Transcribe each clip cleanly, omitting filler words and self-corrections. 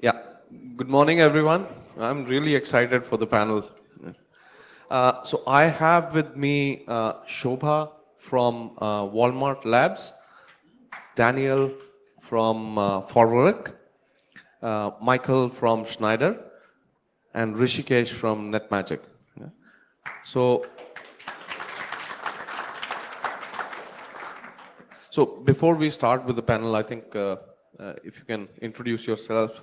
Yeah, good morning, everyone. I'm really excited for the panel. So I have with me Shobha from Walmart Labs, Daniel from Forward, Michael from Schneider, and Rishikesh from NetMagic. Yeah. So, so before we start with the panel, I think if you can introduce yourself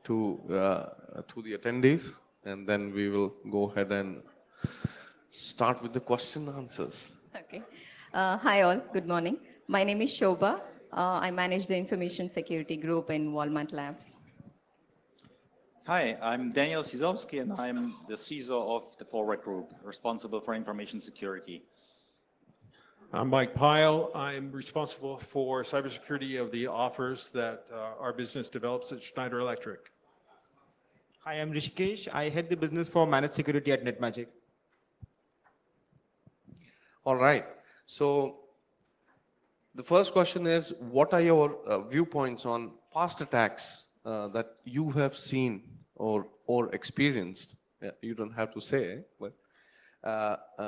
to the attendees, and then we will go ahead and start with the question answers. Okay. Hi all, good morning. My name is Shobha. I manage the information security group in Walmart Labs. Hi, I'm Daniel Sizowski, and I'm the CISO of the Forward Group, responsible for information security. I'm Mike Pyle. I'm responsible for cybersecurity of the offers that our business develops at Schneider Electric. Hi, I'm Rishikesh. I head the business for managed security at NetMagic. All right. So the first question is, what are your viewpoints on past attacks that you have seen or experienced? You don't have to say, but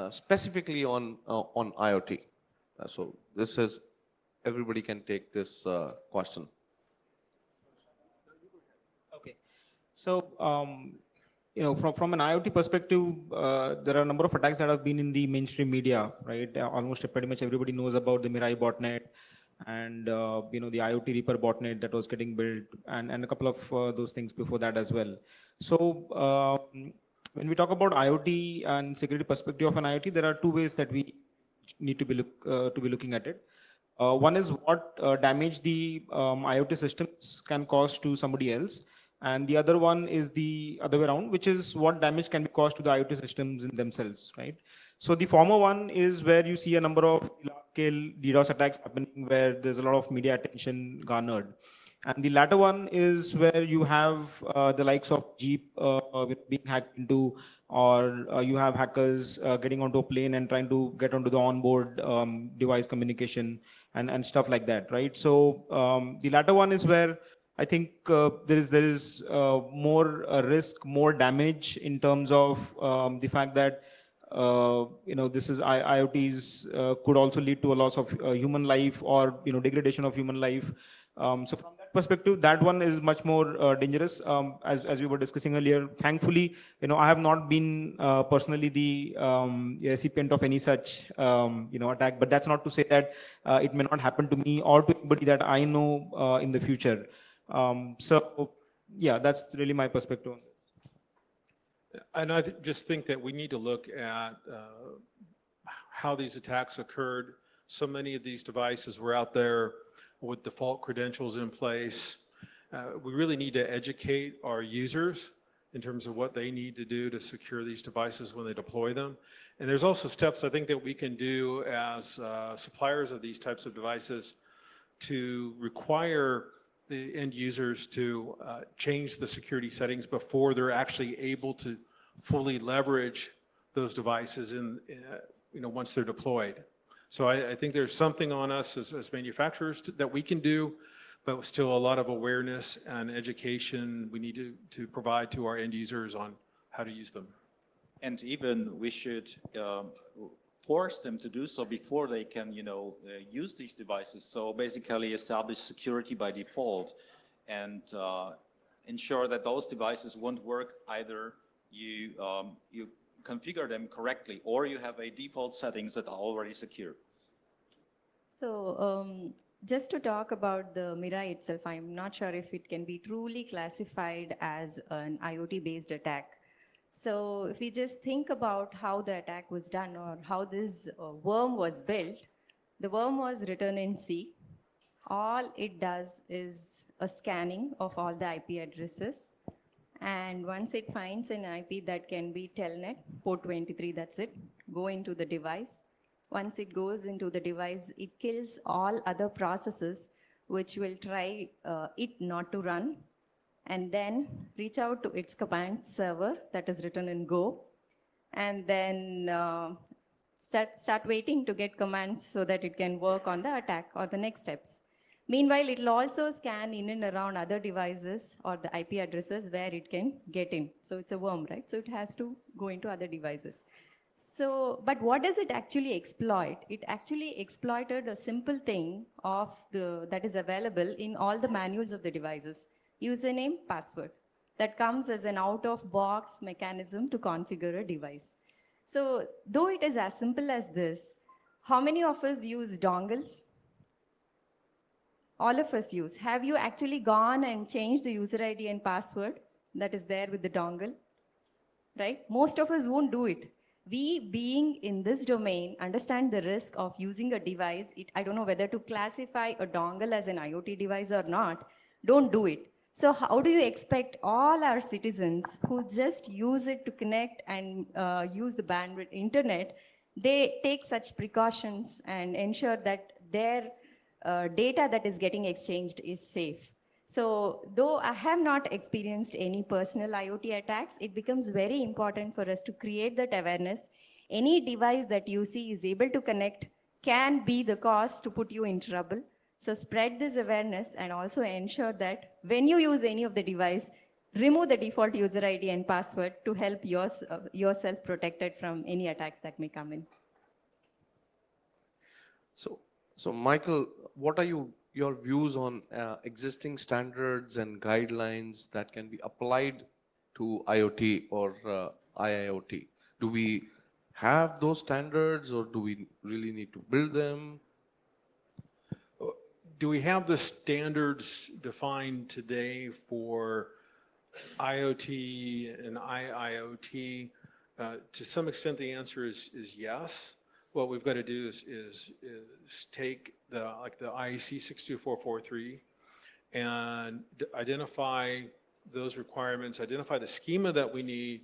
specifically on IoT. So this is, everybody can take this question. Okay. So, from an IoT perspective, there are a number of attacks that have been in the mainstream media, right? Almost pretty much everybody knows about the Mirai botnet and, the IoT Reaper botnet that was getting built and a couple of those things before that as well. So, when we talk about IoT and security perspective of an IoT, there are two ways that we need to be looking at it. One is what damage the IoT systems can cause to somebody else. And the other one is the other way around, which is what damage can be caused to the IoT systems in themselves, right? So the former one is where you see a number of large-scale DDoS attacks happening where there's a lot of media attention garnered. And the latter one is where you have the likes of Jeep being hacked into, or you have hackers getting onto a plane and trying to get onto the onboard device communication and stuff like that, right? So the latter one is where I think there is more risk, more damage in terms of the fact that this is IoTs could also lead to a loss of human life or degradation of human life. So from that perspective, that one is much more dangerous. As we were discussing earlier, thankfully, I have not been personally the recipient of any such attack. But that's not to say that it may not happen to me or to anybody that I know in the future. So yeah, that's really my perspective on this. And I just think that we need to look at how these attacks occurred. So many of these devices were out there with default credentials in place. We really need to educate our users in terms of what they need to do to secure these devices when they deploy them. And there's also steps I think that we can do as suppliers of these types of devices to require the end users to change the security settings before they're actually able to fully leverage those devices once they're deployed. So I think there's something on us as manufacturers that we can do, but still a lot of awareness and education we need to provide to our end users on how to use them. And even we should force them to do so before they can, use these devices. So basically establish security by default and ensure that those devices won't work either you configure them correctly or you have a default settings that are already secure. So just to talk about the Mirai itself, I'm not sure if it can be truly classified as an IoT-based attack. So if we just think about how the attack was done or how this worm was built, the worm was written in C. All it does is a scanning of all the IP addresses. And once it finds an IP that can be telnet, port 23, that's it, go into the device. Once it goes into the device, it kills all other processes which will try it not to run, and then reach out to its command server that is written in Go, and then start waiting to get commands so that it can work on the attack or the next steps. Meanwhile, it will also scan in and around other devices or the IP addresses where it can get in. So it's a worm, right? So it has to go into other devices. So, but what does it actually exploit? It actually exploited a simple thing that is available in all the manuals of the devices. Username, password. That comes as an out-of-box mechanism to configure a device. So, though it is as simple as this, how many of us use dongles? All of us use. Have you actually gone and changed the user ID and password that is there with the dongle? Right? Most of us won't do it. We, being in this domain, understand the risk of using a device. I don't know whether to classify a dongle as an IoT device or not. Don't do it. So how do you expect all our citizens who just use it to connect and use the bandwidth internet, they take such precautions and ensure that their data that is getting exchanged is safe? So though I have not experienced any personal IoT attacks, it becomes very important for us to create that awareness. Any device that you see is able to connect can be the cause to put you in trouble. So spread this awareness and also ensure that when you use any of the device, remove the default user ID and password to help yourself protected from any attacks that may come in. So Michael, what are your views on existing standards and guidelines that can be applied to IoT or IIoT? Do we have those standards, or do we really need to build them? Do we have the standards defined today for IoT and IIoT? To some extent, the answer is yes. What we've got to do is take the IEC 62443 and identify those requirements, identify the schema that we need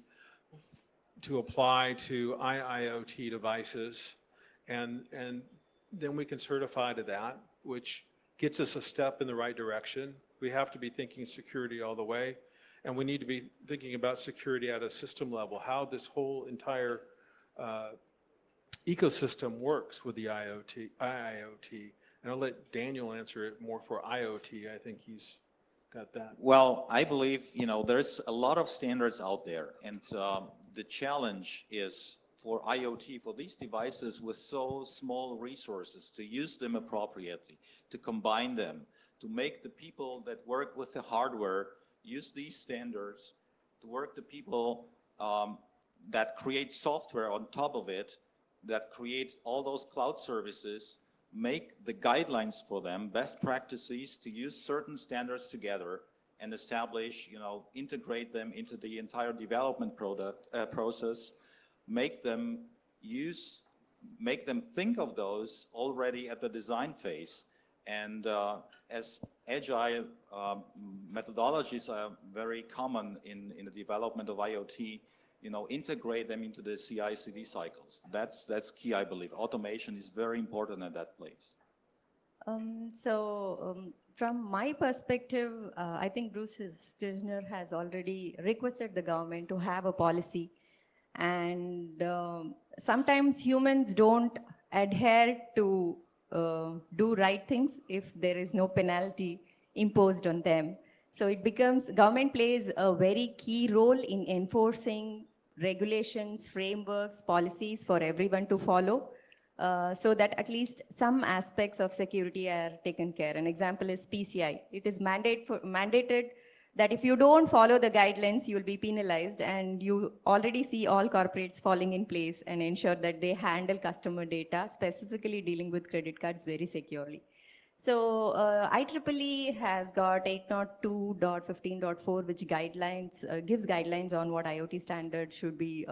to apply to IIoT devices, and then we can certify to that, which gets us a step in the right direction. We have to be thinking security all the way, and we need to be thinking about security at a system level, how this whole entire ecosystem works with the IoT. And I'll let Daniel answer it more for IoT. I think he's got that. Well, I believe, there's a lot of standards out there, and the challenge is for IoT, for these devices with so small resources, to use them appropriately, to combine them, to make the people that work with the hardware use these standards, to work the people that create software on top of it, that create all those cloud services, make the guidelines for them, best practices to use certain standards together and establish, integrate them into the entire development process, make them think of those already at the design phase. And as agile methodologies are very common in the development of IoT, integrate them into the CI/CD cycles. That's key, I believe. Automation is very important at that place. From my perspective, I think Bruce Kirchner has already requested the government to have a policy. And sometimes humans don't adhere to do right things if there is no penalty imposed on them. So it becomes, government plays a very key role in enforcing regulations, frameworks, policies for everyone to follow, so that at least some aspects of security are taken care. An example is PCI. It is mandated that if you don't follow the guidelines, you will be penalized, and you already see all corporates falling in place and ensure that they handle customer data, specifically dealing with credit cards, very securely. So IEEE has got 802.15.4, which gives guidelines on what IoT standards should be,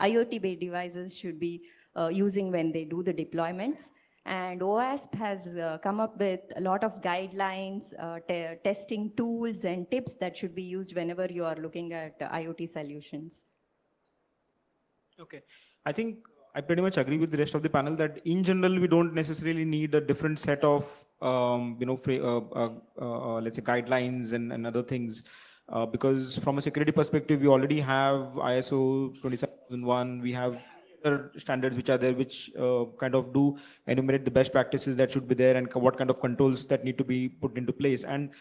IoT-based devices should be using when they do the deployments. And OASP has come up with a lot of guidelines, testing tools and tips that should be used whenever you are looking at IoT solutions. Okay. I think I pretty much agree with the rest of the panel that in general, we don't necessarily need a different set of, let's say guidelines and other things, because from a security perspective, we already have ISO 27001, we have standards which are there, which kind of do enumerate the best practices that should be there and what kind of controls that need to be put into place. And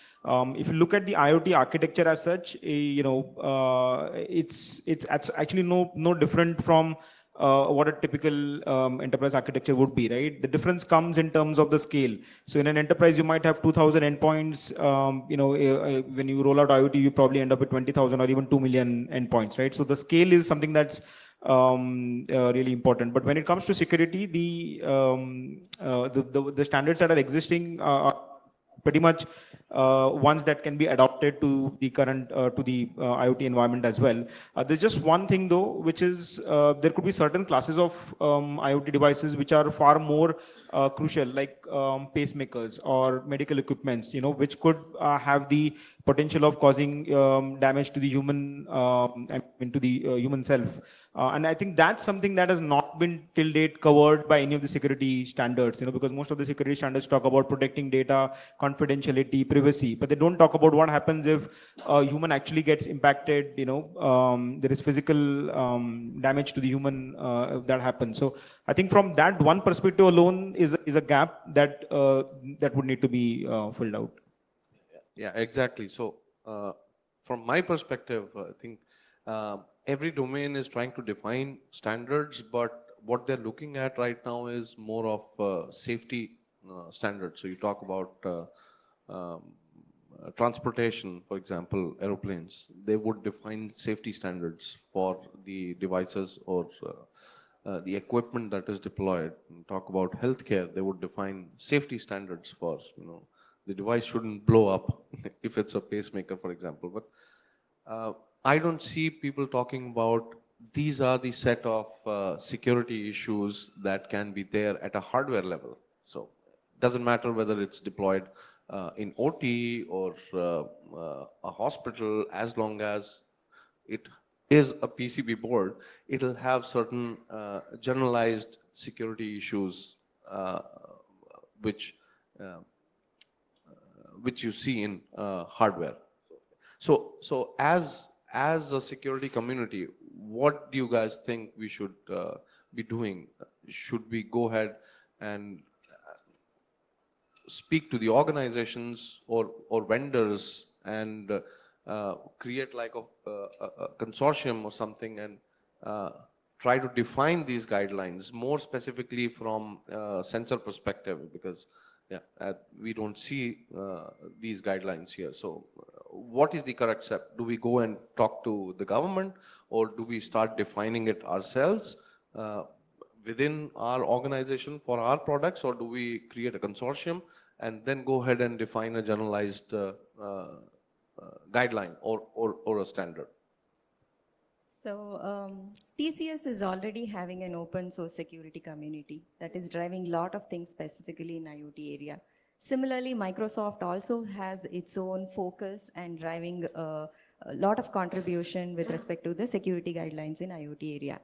if you look at the IoT architecture as such, it's actually no different from what a typical enterprise architecture would be, right? The difference comes in terms of the scale. So in an enterprise, you might have 2,000 endpoints. When you roll out IoT, you probably end up with 20,000 or even 2 million endpoints, right? So the scale is something that's really important. But when it comes to security, the standards that are existing are pretty much ones that can be adopted to the current to the IoT environment as well. There's just one thing though, which is there could be certain classes of IoT devices which are far more crucial, like pacemakers or medical equipments, which could have the potential of causing damage to the human, to the human self. And I think that's something that has not been till date covered by any of the security standards, because most of the security standards talk about protecting data, confidentiality, privacy, but they don't talk about what happens if a human actually gets impacted, there is physical damage to the human if that happens. So I think from that one perspective alone is a gap that that would need to be filled out. Yeah, exactly. So from my perspective, I think every domain is trying to define standards, but what they're looking at right now is more of safety standards. So you talk about transportation, for example, aeroplanes, they would define safety standards for the devices or the equipment that is deployed. Talk about healthcare, they would define safety standards for, the device shouldn't blow up if it's a pacemaker, for example. But I don't see people talking about these are the set of security issues that can be there at a hardware level. So it doesn't matter whether it's deployed in OT or a hospital, as long as it is a PCB board, it'll have certain generalized security issues which you see in hardware. So as a security community, what do you guys think we should be doing? Should we go ahead and speak to the organizations or vendors and create like a consortium or something and try to define these guidelines more specifically from sensor perspective? Because we don't see these guidelines here. So what is the correct step? Do we go and talk to the government, or do we start defining it ourselves within our organization for our products, or do we create a consortium and then go ahead and define a generalized guideline or a standard? So TCS is already having an open source security community that is driving a lot of things specifically in IoT area. Similarly, Microsoft also has its own focus and driving a lot of contribution with respect to the security guidelines in IoT area.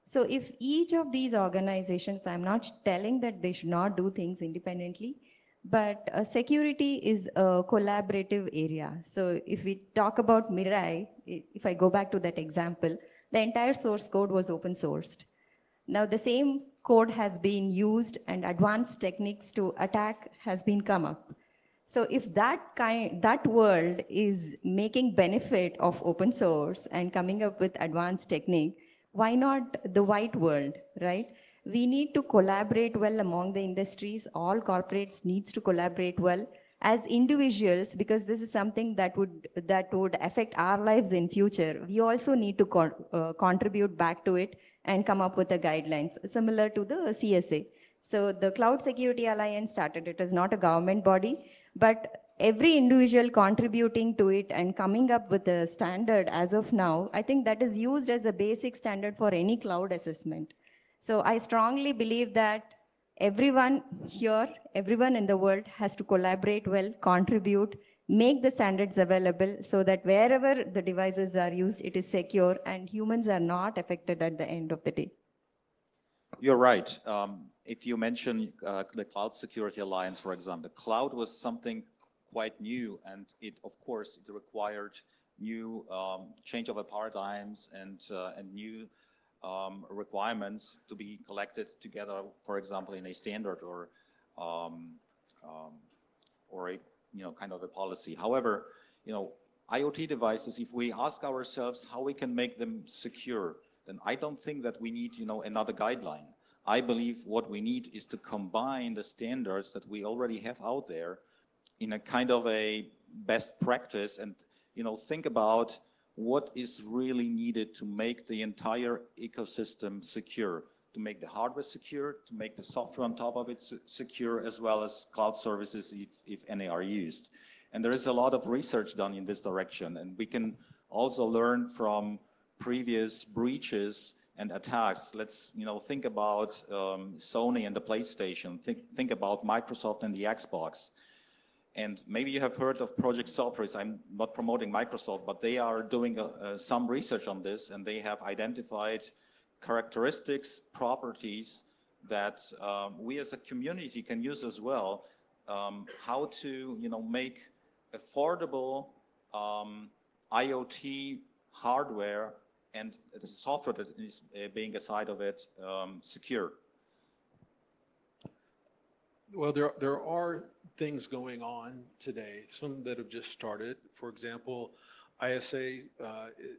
So if each of these organizations, I'm not telling that they should not do things independently, but security is a collaborative area. So if we talk about Mirai, if I go back to that example, the entire source code was open sourced. Now the same code has been used and advanced techniques to attack has been come up. So if that world is making benefit of open source and coming up with advanced technique, why not the white world, right? We need to collaborate well among the industries. All corporates needs to collaborate well as individuals, because this is something that would affect our lives in future. We also need to contribute back to it and come up with the guidelines similar to the CSA. So the Cloud Security Alliance started. It is not a government body, but every individual contributing to it and coming up with a standard as of now, I think that is used as a basic standard for any cloud assessment. So I strongly believe that everyone here, everyone in the world has to collaborate well, contribute, make the standards available so that wherever the devices are used, it is secure and humans are not affected at the end of the day. You're right. If you mention the Cloud Security Alliance, for example, cloud was something quite new, and of course, it required new change of paradigms and new requirements to be collected together, for example, in a standard um, um, or a, kind of a policy. However, IoT devices, if we ask ourselves how we can make them secure, then I don't think that we need, another guideline. I believe what we need is to combine the standards that we already have out there in a kind of a best practice and, think about what is really needed to make the entire ecosystem secure, to make the hardware secure, to make the software on top of it secure, as well as cloud services if any are used. And there is a lot of research done in this direction, and we can also learn from previous breaches and attacks. Let's think about Sony and the PlayStation. Think about Microsoft and the Xbox. And maybe you have heard of Project Cerberus. I'm not promoting Microsoft, but they are doing some research on this, and they have identified characteristics, properties that we as a community can use as well. How to make affordable IoT hardware and the software that is being a side of it secure. Well, there are things going on today, some that have just started. For example, ISA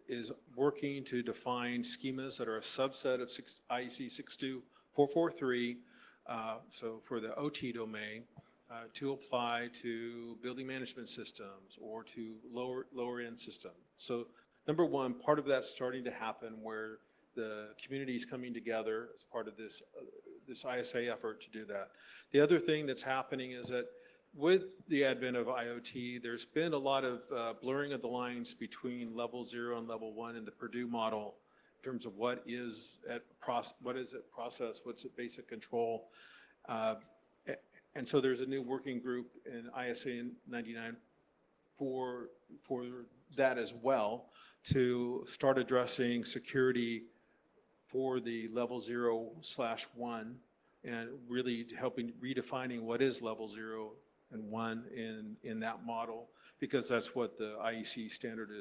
is working to define schemas that are a subset of IEC 62443, so for the OT domain, to apply to building management systems or to lower end systems. So number one, part of that's starting to happen where the community is coming together as part of this ISA effort to do that. The other thing that's happening is that with the advent of IoT, there's been a lot of blurring of the lines between level 0 and level 1 in the Purdue model in terms of what is it process, what's it basic control. And so there's a new working group in ISA 99 for that as well, to start addressing security for the level 0/1 and really helping redefining what is level 0 and 1 in that model, because that's what the IEC standard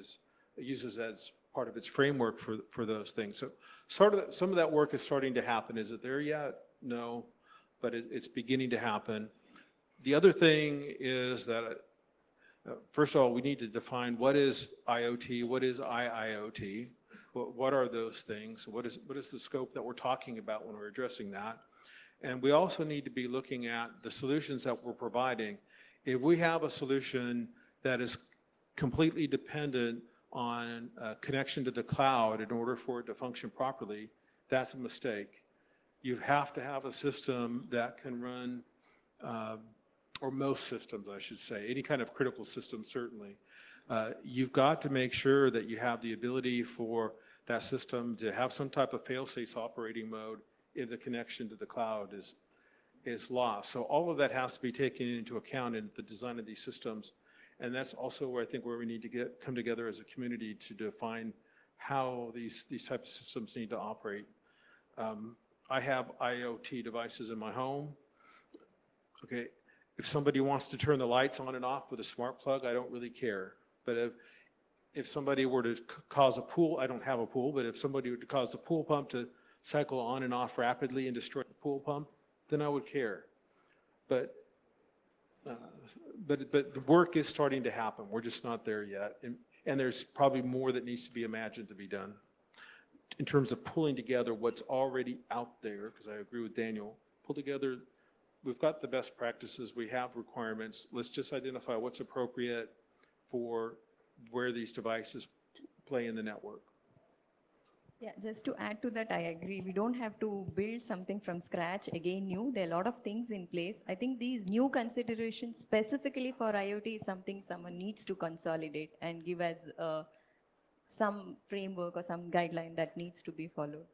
uses as part of its framework for those things. So some of that work is starting to happen. Is it there yet? No, but it's beginning to happen. The other thing is that first of all, we need to define what is IoT, what is IIoT, what are those things, what is the scope that we're talking about when we're addressing that. And we also need to be looking at the solutions that we're providing. If we have a solution that is completely dependent on a connection to the cloud in order for it to function properly, that's a mistake. You have to have a system that can run, or most systems, I should say, any kind of critical system, certainly. You've got to make sure that you have the ability for that system to have some type of fail-safe operating mode if the connection to the cloud is lost. So all of that has to be taken into account in the design of these systems. And that's also where I think where we need to come together as a community to define how these types of systems need to operate. I have IoT devices in my home. Okay, if somebody wants to turn the lights on and off with a smart plug, I don't really care. But if somebody were to cause a pool, I don't have a pool, but if somebody were to cause the pool pump to cycle on and off rapidly and destroy the pool pump, then I would care. But the work is starting to happen. We're just not there yet. And there's probably more that needs to be imagined to be done in terms of pulling together what's already out there, because I agree with Daniel, pull together, we've got the best practices, we have requirements, let's just identify what's appropriate for where these devices play in the network. Yeah, just to add to that, I agree. We don't have to build something from scratch, again new. There are a lot of things in place. I think these new considerations specifically for IoT is something someone needs to consolidate and give us some framework or some guideline that needs to be followed.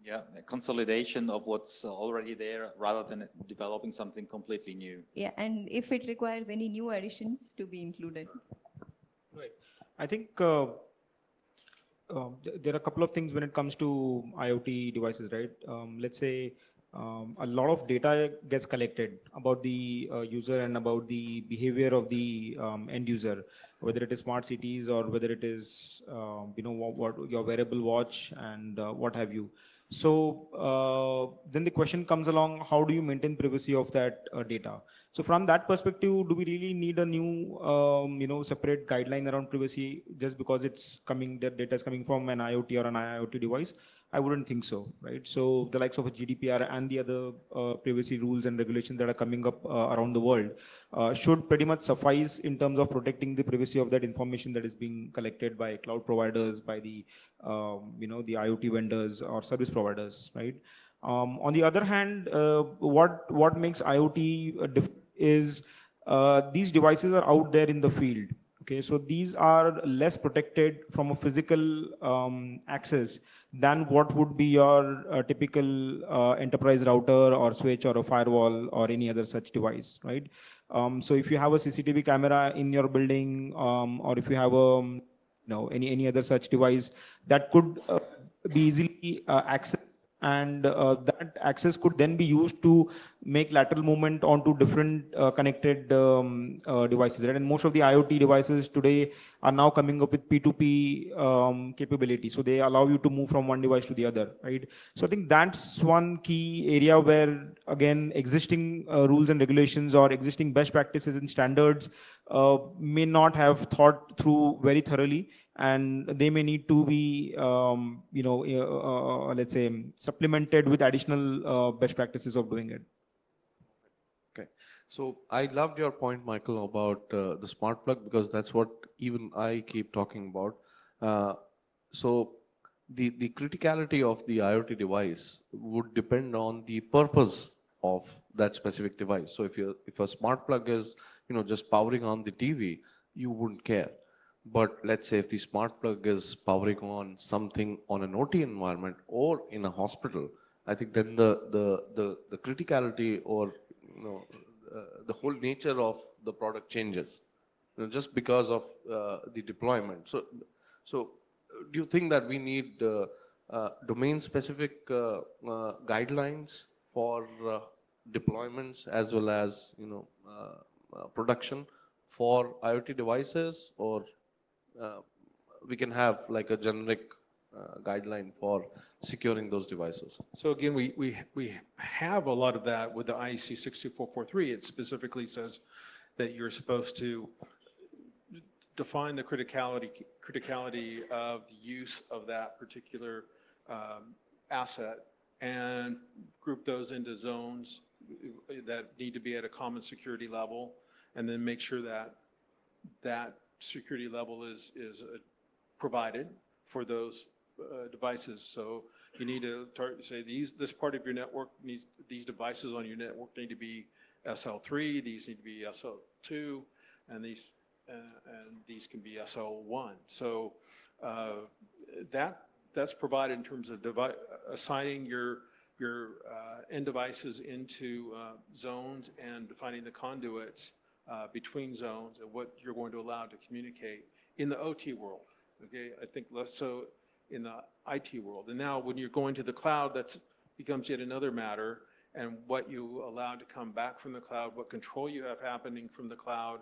Yeah, a consolidation of what's already there rather than developing something completely new. Yeah, and if it requires any new additions to be included. Right. I think there are a couple of things when it comes to IoT devices, right? Let's say a lot of data gets collected about the user and about the behavior of the end user, whether it is smart cities or whether it is what your wearable watch and what have you. So then the question comes along: how do you maintain privacy of that data? So from that perspective, do we really need a new separate guideline around privacy just because it's coming, that data is coming from an IoT or an IoT device? I wouldn't think so, right? So the likes of a GDPR and the other privacy rules and regulations that are coming up around the world should pretty much suffice in terms of protecting the privacy of that information that is being collected by cloud providers, by the the IoT vendors or service providers, right? On the other hand, what makes IoT is these devices are out there in the field. Okay, so these are less protected from a physical access than what would be your typical enterprise router or switch or a firewall or any other such device, right? So if you have a CCTV camera in your building, or if you have a any other such device that could be easily accessed, and that access could then be used to make lateral movement onto different connected devices, right? And most of the IoT devices today are now coming up with P2P capability, so they allow you to move from one device to the other, right? So I think that's one key area where, again, existing rules and regulations or existing best practices and standards may not have thought through very thoroughly, and they may need to be let's say supplemented with additional best practices of doing it. Okay. So I loved your point, Michael, about the smart plug, because that's what even I keep talking about. So the criticality of the IoT device would depend on the purpose of that specific device. So if a smart plug is just powering on the TV, you wouldn't care. But let's say if the smart plug is powering on something on an OT environment or in a hospital, I think then the criticality or the whole nature of the product changes, just because of the deployment. So do you think that we need domain-specific guidelines for deployments as well as production for IoT devices, or we can have like a generic guideline for securing those devices? So again, we have a lot of that with the IEC 62443. It specifically says that you're supposed to define the criticality of the use of that particular asset and group those into zones that need to be at a common security level, and then make sure that that security level is provided for those devices. So you need to say this part of your network needs, these devices on your network need to be SL3, these need to be SL2, and these can be SL1. So that's provided in terms of assigning your end devices into zones and defining the conduits between zones and what you're going to allow to communicate in the OT world. Okay, I think less so in the IT world. And now when you're going to the cloud, that becomes yet another matter, and what you allow to come back from the cloud, what control you have happening from the cloud,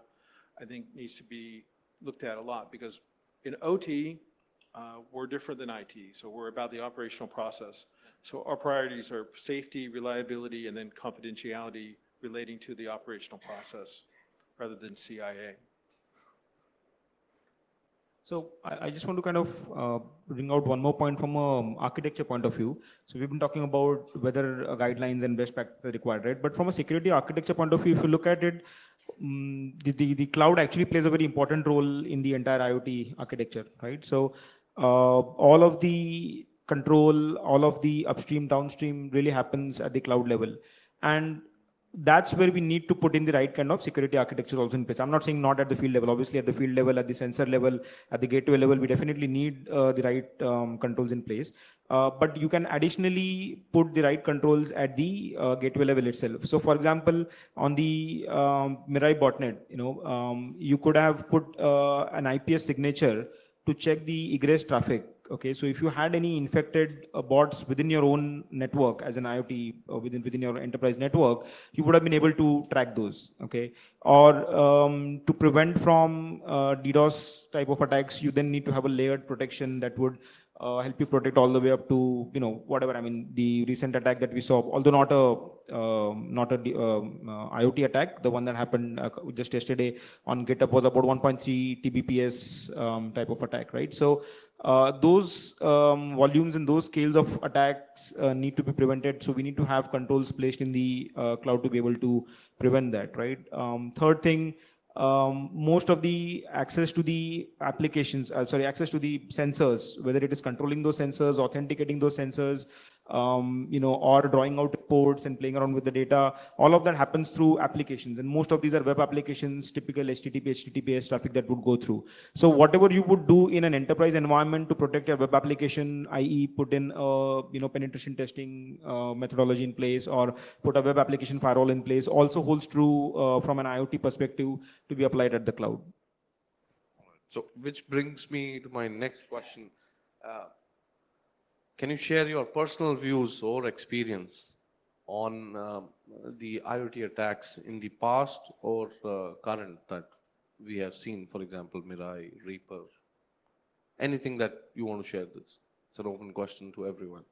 I think needs to be looked at a lot, because in OT, we're different than IT. So we're about the operational process. So our priorities are safety, reliability, and then confidentiality relating to the operational process rather than CIA. So I just want to kind of bring out one more point from an architecture point of view. So we've been talking about whether guidelines and best practices are required, right? But from a security architecture point of view, if you look at it, the cloud actually plays a very important role in the entire IoT architecture, right? So all of the control, all of the upstream, downstream really happens at the cloud level. And that's where we need to put in the right kind of security architecture also in place. I'm not saying not at the field level. Obviously, at the field level, at the sensor level, at the gateway level, we definitely need the right controls in place. But you can additionally put the right controls at the gateway level itself. So, for example, on the Mirai botnet, you could have put an IPS signature to check the egress traffic Okay, so if you had any infected bots within your own network as an IoT within your enterprise network, you would have been able to track those. Okay, or to prevent from DDoS type of attacks, you then need to have a layered protection that would help you protect all the way up to whatever. I mean, the recent attack that we saw, although not a IoT attack, the one that happened just yesterday on GitHub was about 1.3 Tbps type of attack, right? So those volumes and those scales of attacks need to be prevented. So we need to have controls placed in the cloud to be able to prevent that, right? Third thing, most of the access to the applications, access to the sensors, whether it is controlling those sensors, authenticating those sensors, or drawing out reports and playing around with the data, all of that happens through applications. And most of these are web applications, typical HTTP, HTTPS traffic that would go through. So whatever you would do in an enterprise environment to protect your web application, i.e. put in penetration testing methodology in place, or put a web application firewall in place, also holds true from an IoT perspective to be applied at the cloud. So, which brings me to my next question. Can you share your personal views or experience on the IoT attacks in the past or current that we have seen, for example, Mirai, Reaper? Anything that you want to share this? It's an open question to everyone.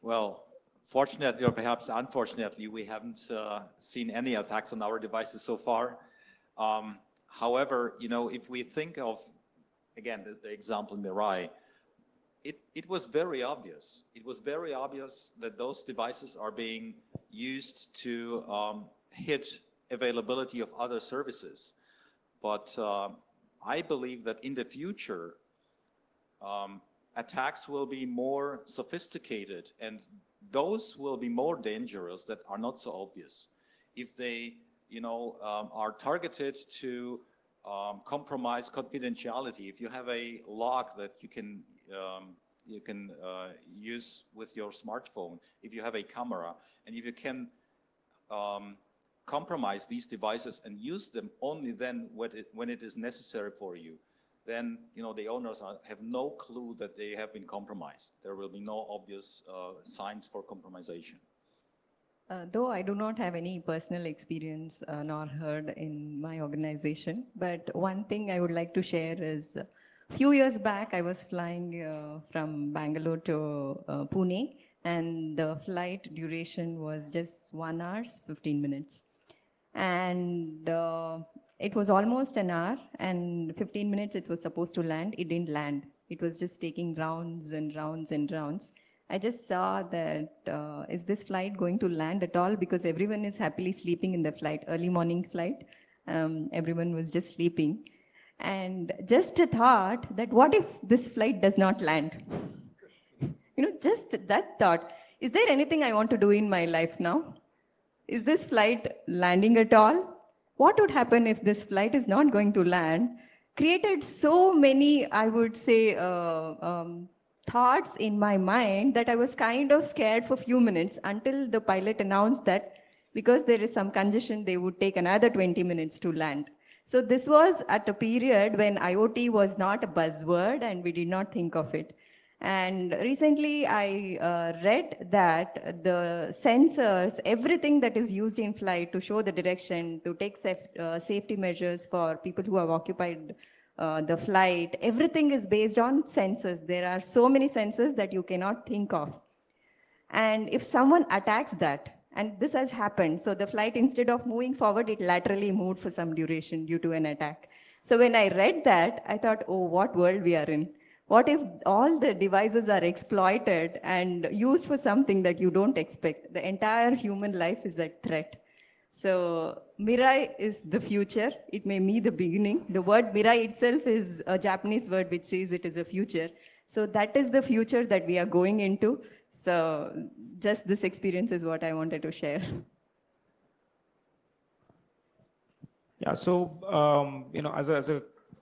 Well, fortunately, or perhaps unfortunately, we haven't seen any attacks on our devices so far. However, if we think of, again, the example Mirai, it was very obvious. It was very obvious that those devices are being used to hit availability of other services. But I believe that in the future, attacks will be more sophisticated, and those will be more dangerous that are not so obvious. If they, are targeted to compromise confidentiality, if you have a lock that you can use with your smartphone, if you have a camera, and if you can compromise these devices and use them only then when it is necessary for you, then the owners have no clue that they have been compromised. There will be no obvious signs for compromisation. Though I do not have any personal experience nor heard in my organization, but one thing I would like to share is a few years back I was flying from Bangalore to Pune, and the flight duration was just 1 hour, 15 minutes. And it was almost an hour, and 15 minutes it was supposed to land. It didn't land. It was just taking rounds and rounds and rounds. I just saw that, is this flight going to land at all? Because everyone is happily sleeping in the flight, early morning flight. Everyone was just sleeping. And just a thought that what if this flight does not land? Just that thought. Is there anything I want to do in my life now? Is this flight landing at all? What would happen if this flight is not going to land? Created so many, I would say, thoughts in my mind that I was kind of scared for a few minutes until the pilot announced that because there is some congestion, they would take another 20 minutes to land. So this was at a period when IoT was not a buzzword and we did not think of it. And recently I read that the sensors, everything that is used in flight to show the direction, to take safety measures for people who have occupied the flight, everything is based on sensors. There are so many sensors that you cannot think of. And if someone attacks that, and this has happened, so the flight, instead of moving forward, it laterally moved for some duration due to an attack. So when I read that, I thought, oh, what world we are in? What if all the devices are exploited and used for something that you don't expect? The entire human life is at threat. So Mirai is the future. It may be the beginning. The word Mirai itself is a Japanese word which says it is a future. So that is the future that we are going into. So just this experience is what I wanted to share. Yeah, so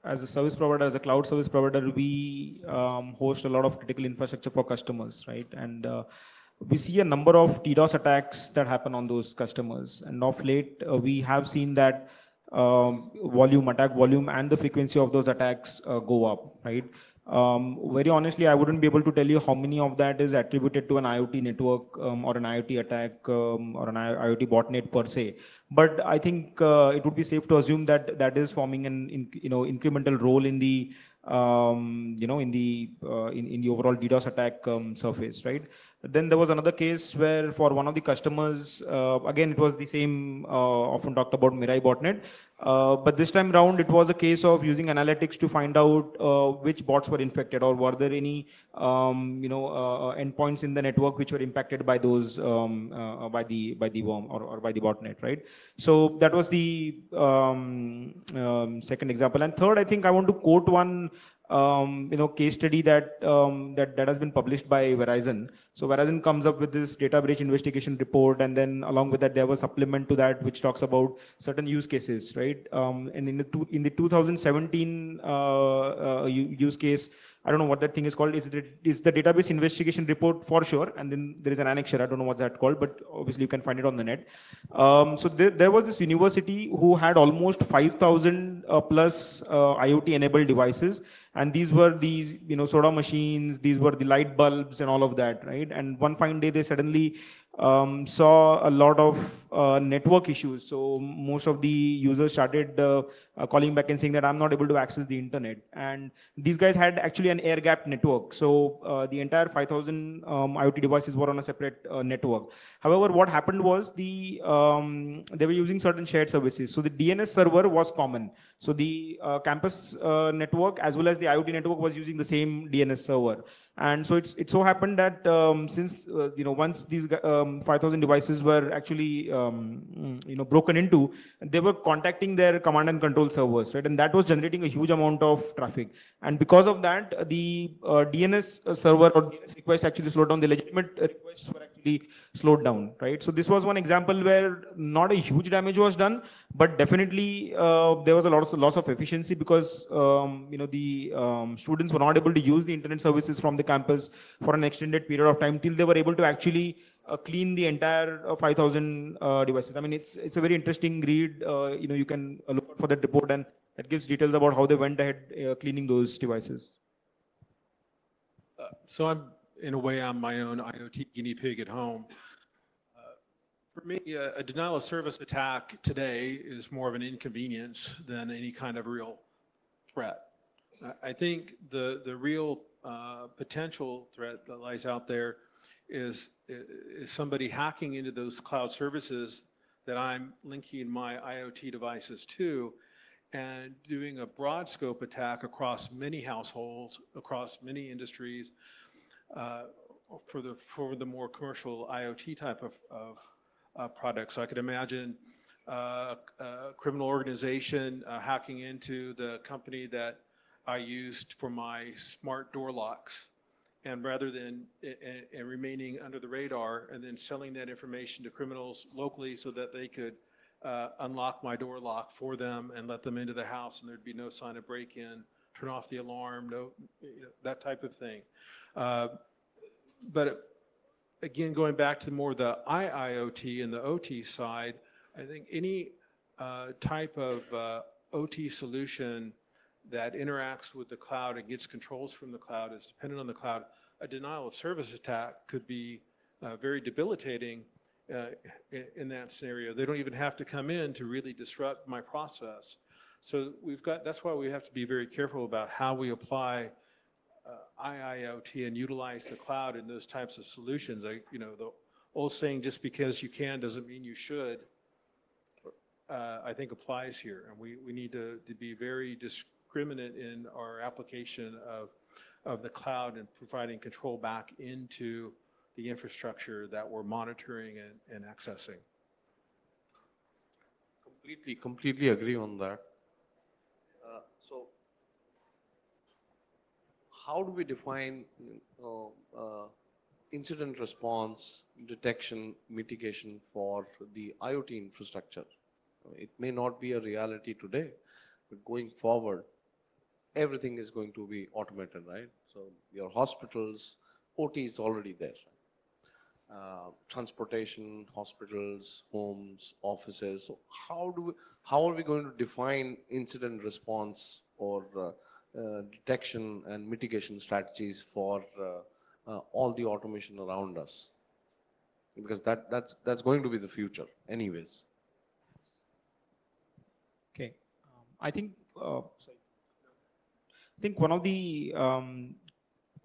as a service provider, as a cloud service provider, we host a lot of critical infrastructure for customers, right? And we see a number of DDoS attacks that happen on those customers. And of late, we have seen that attack volume and the frequency of those attacks go up, right? Very honestly, I wouldn't be able to tell you how many of that is attributed to an IoT network or an IoT attack or an IoT botnet per se. But I think it would be safe to assume that that is forming an incremental role in the in the overall DDoS attack surface, right? Then there was another case where for one of the customers, again, it was the same often talked about Mirai botnet. But this time round, it was a case of using analytics to find out which bots were infected, or were there any endpoints in the network which were impacted by those by the worm or by the botnet, right? So that was the second example. And third, I think I want to quote one case study that has been published by Verizon. So Verizon comes up with this data breach investigation report, and then along with that, they have a supplement to that which talks about certain use cases, right? And in the 2017 use case, I don't know what that thing is called. It's the database investigation report for sure, and then there is an annexure. I don't know what that called, but obviously you can find it on the net. So there was this university who had almost 5,000 plus IoT enabled devices, and these were these soda machines, these were the light bulbs and all of that, right? And one fine day they suddenly saw a lot of network issues. So most of the users started calling back and saying that I'm not able to access the internet. And these guys had actually an air gap network. So the entire 5,000 IoT devices were on a separate network. However, what happened was they were using certain shared services. So the DNS server was common. So the campus network as well as the IoT network was using the same DNS server. And so it so happened that since once these 5,000 devices were actually broken into, they were contacting their command and control servers, right? And that was generating a huge amount of traffic. And because of that, the DNS server or DNS request actually slowed down. The legitimate requests were actually slowed down, right? So this was one example where not a huge damage was done, but definitely there was a lot of loss of efficiency because the students were not able to use the internet services from the campus for an extended period of time till they were able to actually clean the entire 5,000 devices. I mean, it's a very interesting read. You can look out for that report, and that gives details about how they went ahead cleaning those devices. So in a way, I'm my own IoT guinea pig at home. For me, a denial of service attack today is more of an inconvenience than any kind of real threat. I think the real potential threat that lies out there is somebody hacking into those cloud services that I'm linking my IoT devices to and doing a broad scope attack across many households, across many industries, for the more commercial IoT type of products. So I could imagine a criminal organization hacking into the company that I used for my smart door locks, and rather than remaining under the radar and then selling that information to criminals locally so that they could unlock my door lock for them and let them into the house and there'd be no sign of break-in, turn off the alarm, that type of thing. But again, going back to more the IIoT and the OT side, I think any type of OT solution that interacts with the cloud and gets controls from the cloud is dependent on the cloud. A denial of service attack could be very debilitating in that scenario. They don't even have to come in to really disrupt my process. So that's why we have to be very careful about how we apply IIoT and utilize the cloud in those types of solutions. The old saying, just because you can doesn't mean you should, I think applies here. And we need to be very discriminate in our application of the cloud and providing control back into the infrastructure that we're monitoring and accessing. Completely agree on that. So how do we define incident response, detection, mitigation for the IoT infrastructure? It may not be a reality today, but going forward, everything is going to be automated, right? So your hospitals, OT is already there. Transportation, hospitals, homes, offices. So how are we going to define incident response or detection and mitigation strategies for all the automation around us? Because that's going to be the future anyways. Okay. I think, sorry. I think one of the,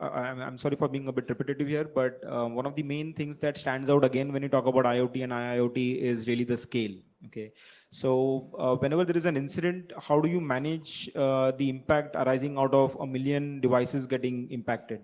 I'm sorry for being a bit repetitive here, but one of the main things that stands out again when you talk about IoT and IIoT is really the scale. Okay. So whenever there is an incident, how do you manage the impact arising out of 1 million devices getting impacted?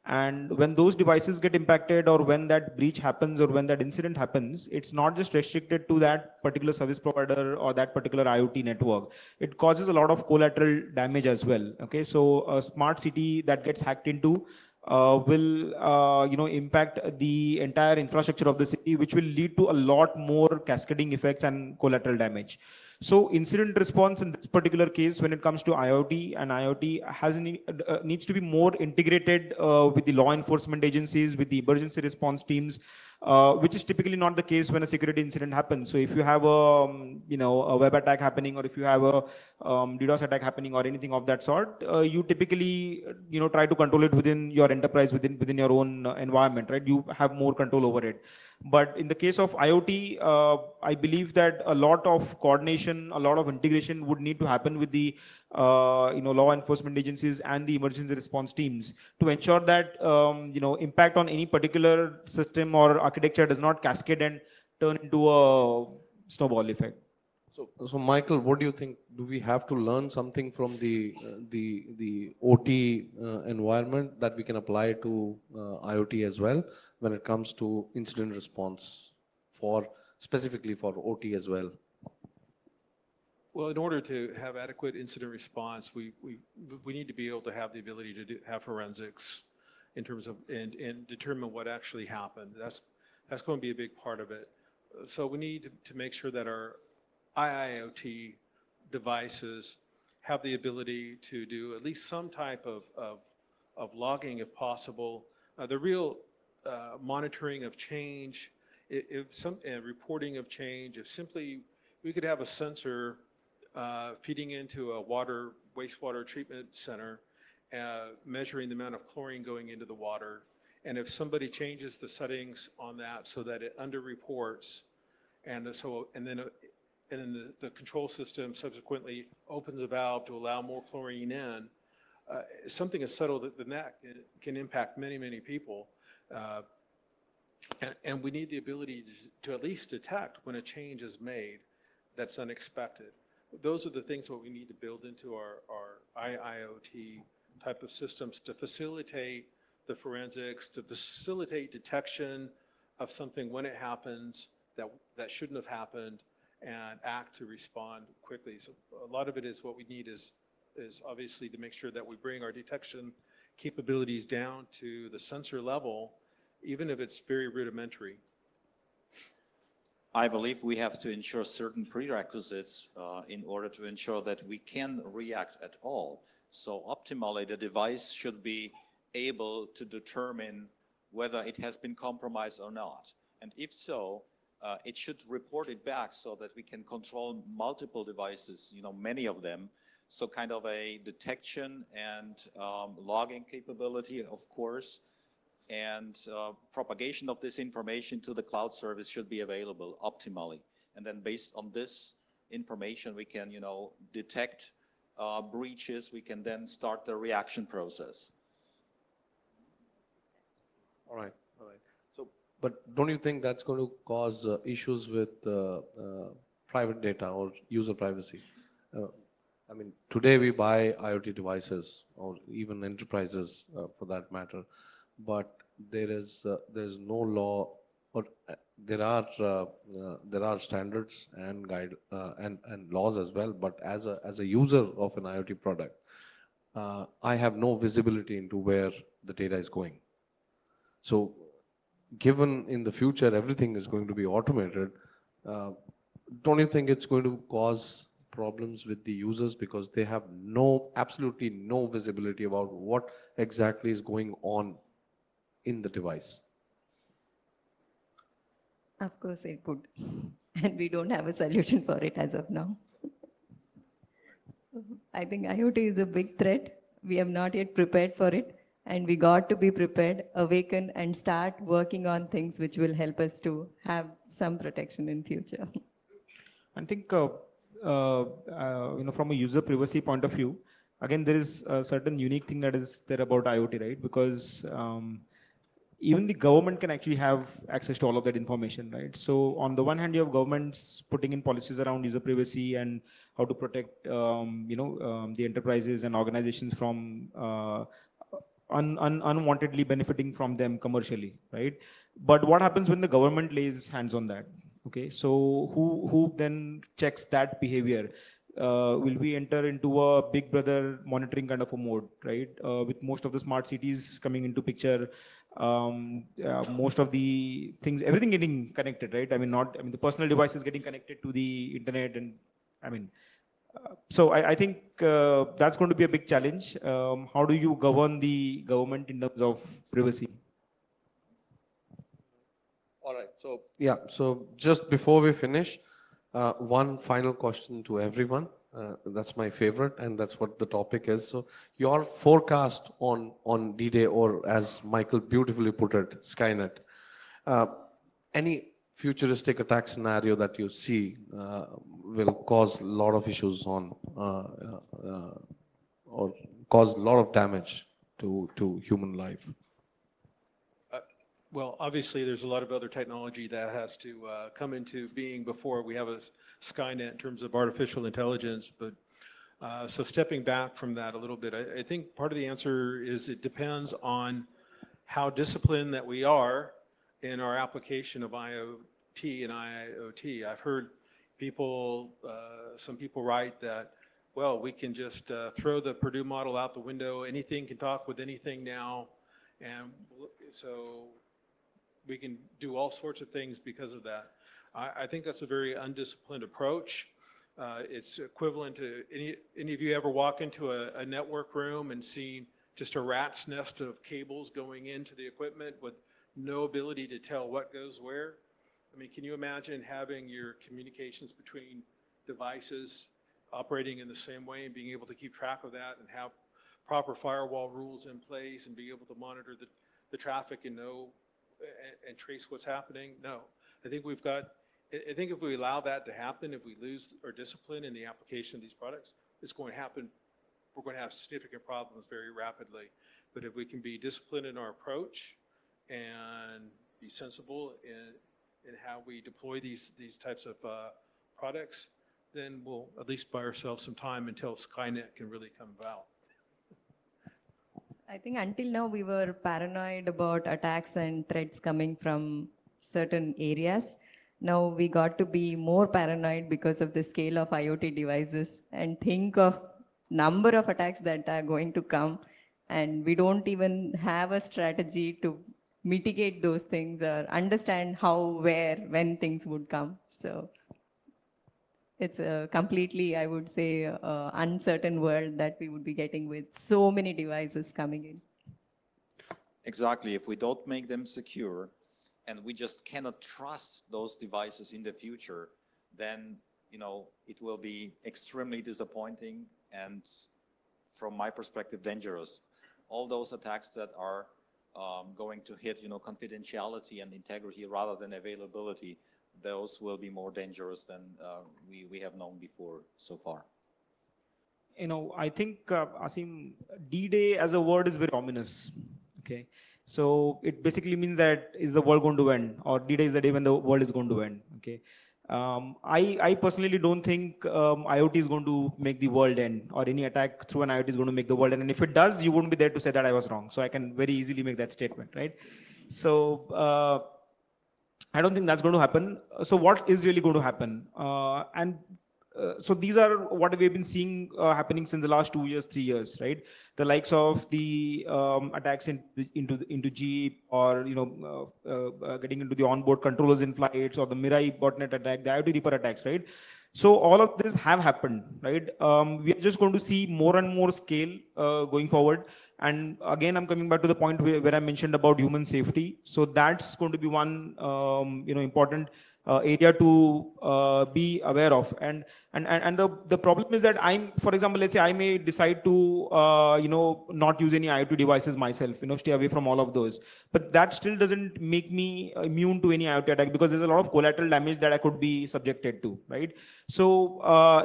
And when those devices get impacted, or when that breach happens, or when that incident happens, it's not just restricted to that particular service provider or that particular IoT network. It causes a lot of collateral damage as well. Okay, so a smart city that gets hacked into will impact the entire infrastructure of the city, which will lead to a lot more cascading effects and collateral damage. So incident response in this particular case, when it comes to IoT, and IoT needs to be more integrated with the law enforcement agencies, with the emergency response teams, which is typically not the case when a security incident happens. So if you have a web attack happening, or if you have a DDoS attack happening, or anything of that sort, you typically try to control it within your enterprise, within your own environment, right? You have more control over it. But in the case of IoT, I believe that a lot of coordination, a lot of integration would need to happen with the law enforcement agencies and the emergency response teams to ensure that impact on any particular system or architecture does not cascade and turn into a snowball effect. So Michael, what do you think? Do we have to learn something from the OT environment that we can apply to IoT as well when it comes to incident response specifically for OT as well? Well, in order to have adequate incident response, we need to be able to have the ability to have forensics in terms of and determine what actually happened. That's going to be a big part of it. So we need to make sure that our IIoT devices have the ability to do at least some type of logging if possible. The real monitoring of change, reporting of change, if simply we could have a sensor feeding into a wastewater treatment center, measuring the amount of chlorine going into the water. And if somebody changes the settings on that so that it underreports, and then the control system subsequently opens a valve to allow more chlorine in, something as subtle than that can impact many, many people. And we need the ability to at least detect when a change is made that's unexpected. Those are the things that we need to build into our IoT type of systems to facilitate the forensics, to facilitate detection of something when it happens that shouldn't have happened, and act to respond quickly. So a lot of it is what we need is obviously to make sure that we bring our detection capabilities down to the sensor level, even if it's very rudimentary. I believe we have to ensure certain prerequisites in order to ensure that we can react at all. So optimally, the device should be able to determine whether it has been compromised or not. And if so, it should report it back so that we can control multiple devices, many of them. So kind of a detection and logging capability, of course, and propagation of this information to the cloud service should be available optimally. And then based on this information, we can, detect breaches. We can then start the reaction process. All right. So, but don't you think that's going to cause issues with private data or user privacy? I mean, today we buy IoT devices, or even enterprises for that matter, but there's no law, or there are standards and and laws as well. But as a user of an IoT product, I have no visibility into where the data is going. So, given in the future everything is going to be automated, don't you think it's going to cause problems with the users because they have absolutely no visibility about what exactly is going on in the device? Of course it would. And we don't have a solution for it as of now. I think IoT is a big threat, we have not yet prepared for it, and we got to be prepared, awaken, and start working on things which will help us to have some protection in future. I think, from a user privacy point of view, again, there is a certain unique thing that is there about IoT, right? Because even the government can actually have access to all of that information, right? So on the one hand, you have governments putting in policies around user privacy and how to protect, the enterprises and organizations from unwantedly benefiting from them commercially, right? But what happens when the government lays hands on that? Okay, so who then checks that behavior? Will we enter into a big brother monitoring kind of a mode, right? With most of the smart cities coming into picture, most of the things, everything getting connected, right? I mean, the personal devices getting connected to the internet, and I mean, so I think that's going to be a big challenge. How do you govern the government in terms of privacy? All right. So, yeah. So just before we finish, one final question to everyone. That's my favorite, and that's what the topic is. So, your forecast on D-Day, or as Michael beautifully put it, Skynet. Any futuristic attack scenario that you see will cause a lot of issues or cause a lot of damage to human life. Well, obviously, there's a lot of other technology that has to come into being before we have a Skynet in terms of artificial intelligence. But so stepping back from that a little bit, I think part of the answer is it depends on how disciplined that we are in our application of IoT and IoT. I've heard people, some people write that, well, we can just throw the Purdue model out the window. Anything can talk with anything now. And so we can do all sorts of things because of that. I think that's a very undisciplined approach. It's equivalent to any of you ever walk into a network room and seen just a rat's nest of cables going into the equipment with no ability to tell what goes where? I mean, can you imagine having your communications between devices operating in the same way and being able to keep track of that and have proper firewall rules in place and be able to monitor the traffic and know and trace what's happening? No. I think if we allow that to happen, if we lose our discipline in the application of these products, it's going to happen. We're going to have significant problems very rapidly. But if we can be disciplined in our approach and be sensible in how we deploy these types of products, then we'll at least buy ourselves some time until Skynet can really come about. I think until now we were paranoid about attacks and threats coming from certain areas. Now we got to be more paranoid because of the scale of IoT devices and think of number of attacks that are going to come, and we don't even have a strategy to mitigate those things or understand how, where, when things would come. So it's a completely, I would say, uncertain world that we would be getting with so many devices coming in. Exactly. If we don't make them secure and we just cannot trust those devices in the future, then, it will be extremely disappointing and, from my perspective, dangerous. All those attacks that are going to hit, confidentiality and integrity rather than availability, those will be more dangerous than we have known before so far. I think, Asim, D-Day as a word is very ominous. Okay, so it basically means that is the world going to end, or D-Day is the day when the world is going to end. Okay, I personally don't think IoT is going to make the world end, or any attack through an IoT is going to make the world end. And if it does, you wouldn't be there to say that I was wrong. So I can very easily make that statement, right? So I don't think that's going to happen. So what is really going to happen? So these are what we've been seeing happening since the last 2 years, 3 years, right? The likes of the attacks into Jeep, or getting into the onboard controllers in flights, or the Mirai botnet attack, the IoT Reaper attacks, right? So all of this have happened, right? We are just going to see more and more scale going forward. And again, I'm coming back to the point where I mentioned about human safety. So that's going to be one important area to be aware of. And the problem is that for example, let's say I may decide to not use any IoT devices myself, stay away from all of those, but that still doesn't make me immune to any IoT attack, because there's a lot of collateral damage that I could be subjected to, right? So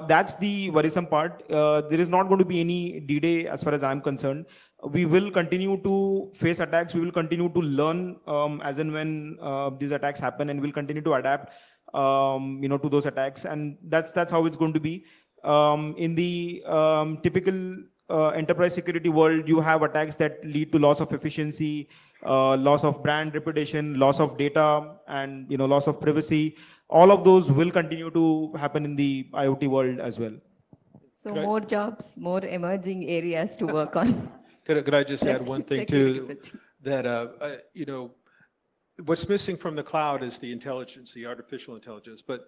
that's the worrisome part. There is not going to be any D-Day as far as I'm concerned. We will continue to face attacks. We will continue to learn as and when these attacks happen, and we'll continue to adapt, to those attacks. And that's how it's going to be. In the typical enterprise security world, you have attacks that lead to loss of efficiency, loss of brand reputation, loss of data, and loss of privacy. All of those will continue to happen in the IoT world as well. So more jobs, more emerging areas to work on. Could I just add one thing too, Security. that, what's missing from the cloud is the intelligence, the artificial intelligence, but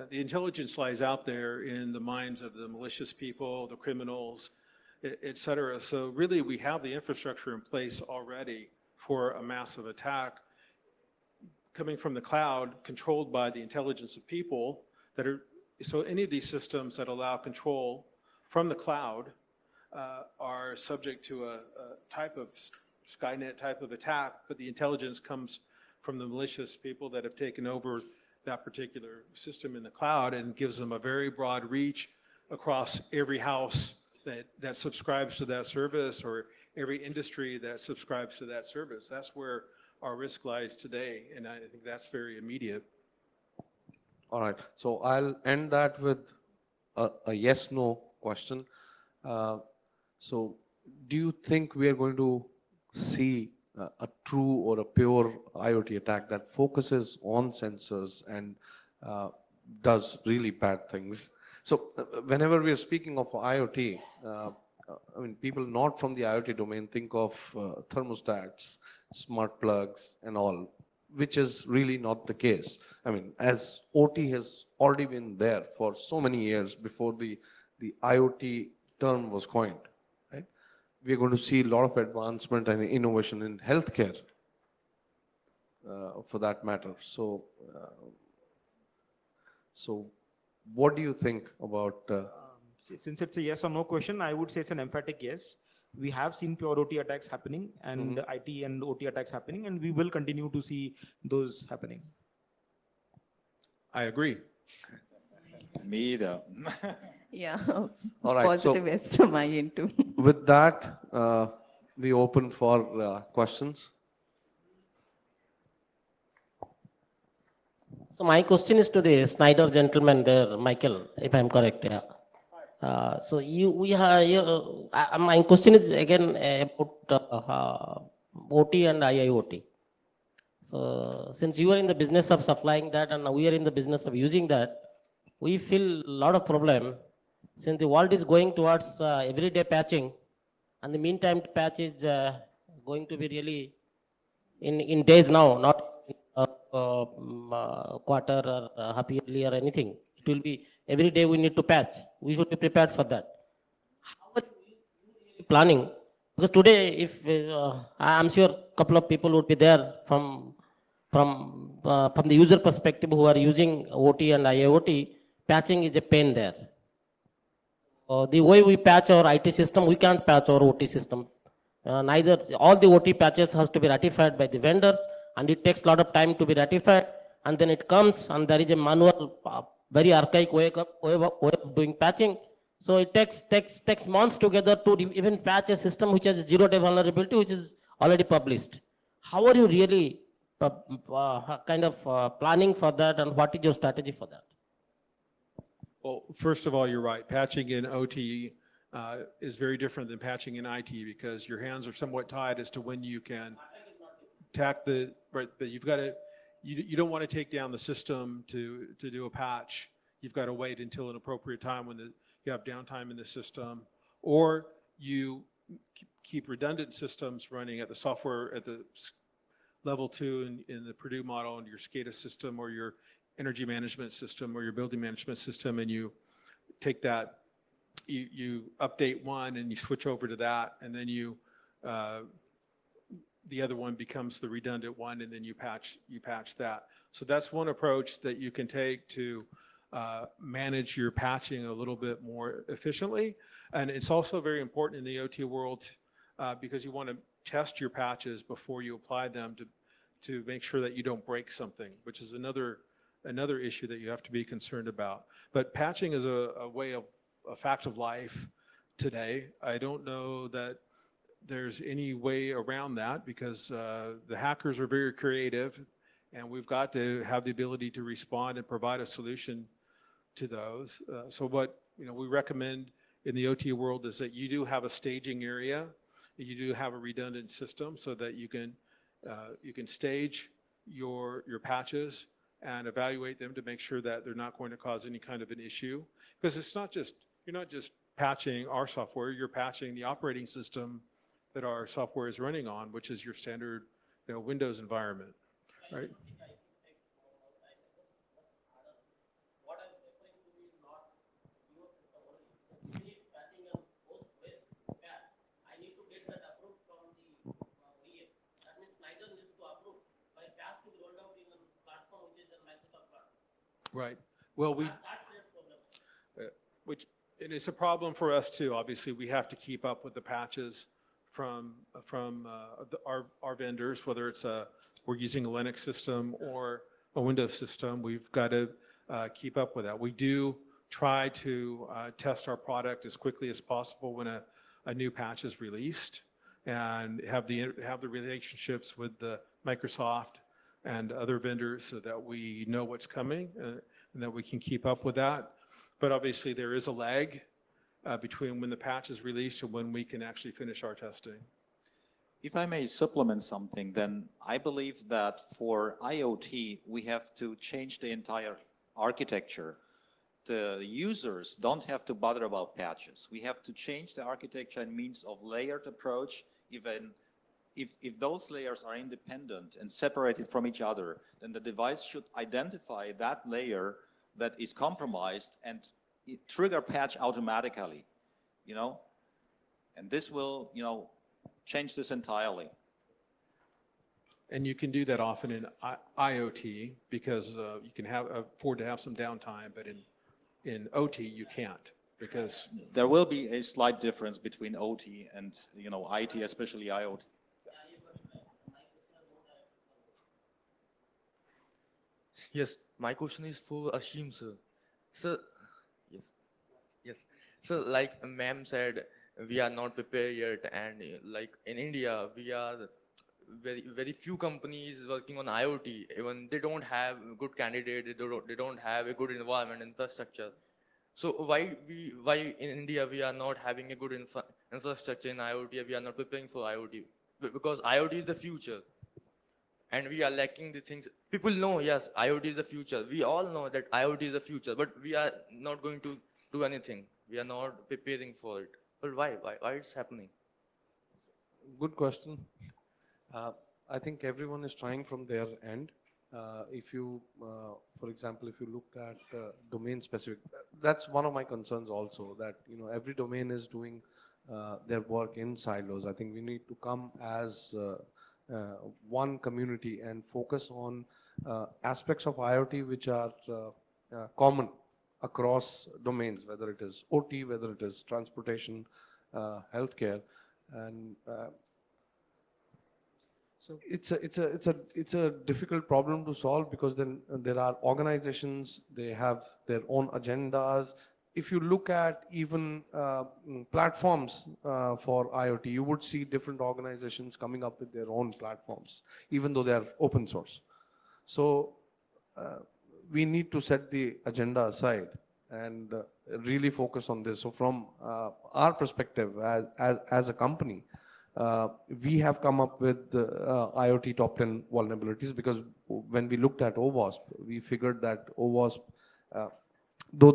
the intelligence lies out there in the minds of the malicious people, the criminals, et cetera. So really we have the infrastructure in place already for a massive attack coming from the cloud, controlled by the intelligence of people that are, so any of these systems that allow control from the cloud are subject to a type of Skynet type of attack, but the intelligence comes from the malicious people that have taken over that particular system in the cloud, and gives them a very broad reach across every house that subscribes to that service, or every industry that subscribes to that service. That's where our risk lies today, and I think that's very immediate. All right, so I'll end that with a yes/no question. So do you think we are going to see a true or a pure IoT attack that focuses on sensors and does really bad things? So whenever we are speaking of IoT, I mean, people not from the IoT domain think of thermostats, smart plugs and all, which is really not the case. I mean, as OT has already been there for so many years before the IoT term was coined, right? We are going to see a lot of advancement and innovation in healthcare, for that matter. So, what do you think about? Since it's a yes or no question, I would say it's an emphatic yes. We have seen pure OT attacks happening, and IT and OT attacks happening, and we will continue to see those happening. I agree. Me either. Yeah. All right, Positive yes from my end too. With that, we open for questions. So my question is to the Snyder gentleman there, Michael, if I'm correct. Yeah. So my question is again about OT and IIoT. So since you are in the business of supplying that and we are in the business of using that, we feel a lot of problem since the world is going towards everyday patching, and the meantime patch is going to be really in days now, not quarter or half yearly or anything. It will be every day we need to patch. We should be prepared for that. How are you planning? Because today, if I'm sure a couple of people would be there from the user perspective who are using OT and IIoT, patching is a pain there. The way we patch our IT system, we can't patch our OT system. Neither all the OT patches has to be ratified by the vendors, and it takes a lot of time to be ratified, and then it comes and there is a manual, very archaic way of doing patching. So it takes months together to even patch a system which has a zero-day vulnerability, which is already published. How are you really planning for that, and what is your strategy for that? Well, first of all, you're right. Patching in OT is very different than patching in IT, because your hands are somewhat tied as to when you can attack the, right, but you've got to, you don't want to take down the system to do a patch. You've got to wait until an appropriate time when you have downtime in the system, or you keep redundant systems running at the software, at the level 2 in the Purdue model, and your SCADA system or your energy management system or your building management system, and you take that, you update one and you switch over to that, and then you the other one becomes the redundant one, and then you patch that. So that's one approach that you can take to manage your patching a little bit more efficiently. And it's also very important in the OT world because you want to test your patches before you apply them to make sure that you don't break something, which is another issue that you have to be concerned about. But patching is a fact of life today. I don't know that there's any way around that because the hackers are very creative, and we've got to have the ability to respond and provide a solution to those. So what we recommend in the OT world is that you do have a staging area, you do have a redundant system so that you can stage your patches and evaluate them to make sure that they're not going to cause any kind of an issue. Because you're not just patching our software, you're patching the operating system that our software is running on, which is your standard Windows environment, right? Right. Well, which and it's a problem for us too. Obviously, we have to keep up with the patches from our vendors, whether it's we're using a Linux system or a Windows system. We've got to keep up with that. We do try to test our product as quickly as possible when a new patch is released, and have the relationships with the Microsoft and other vendors so that we know what's coming and that we can keep up with that. But obviously there is a lag between when the patch is released and when we can actually finish our testing. If I may supplement something, then I believe that for IoT, we have to change the entire architecture. The users don't have to bother about patches. We have to change the architecture and means of layered approach. Even if those layers are independent and separated from each other, then the device should identify that layer that is compromised and trigger patch automatically, and this will, change this entirely. And you can do that often in IoT because you can afford to have some downtime, but in OT you can't, because there will be a slight difference between OT and IT, especially IoT. Yes, my question is for Ashim, sir. Sir, yes. So like ma'am said, we are not prepared yet, and like in India, we are very few companies working on IoT. Even they don't have good candidates, they don't have a good environment infrastructure. So why in India we are not having a good infrastructure in IoT? We are not preparing for IoT because IoT is the future. And we are lacking the things. People know, yes, IoT is the future. We all know that IoT is the future, but we are not going to do anything. We are not preparing for it. But why? Why it's happening? Good question. I think everyone is trying from their end. If you, for example, if you look at domain specific, that's one of my concerns also, that every domain is doing their work in silos. I think we need to come as one community and focus on aspects of IoT which are common across domains, whether it is OT, whether it is transportation, healthcare, and so it's a difficult problem to solve, because then there are organizations, they have their own agendas. If you look at even platforms for IoT, you would see different organizations coming up with their own platforms, even though they are open source. So we need to set the agenda aside and really focus on this. So from our perspective as a company, we have come up with IoT top 10 vulnerabilities, because when we looked at OWASP, we figured that OWASP, though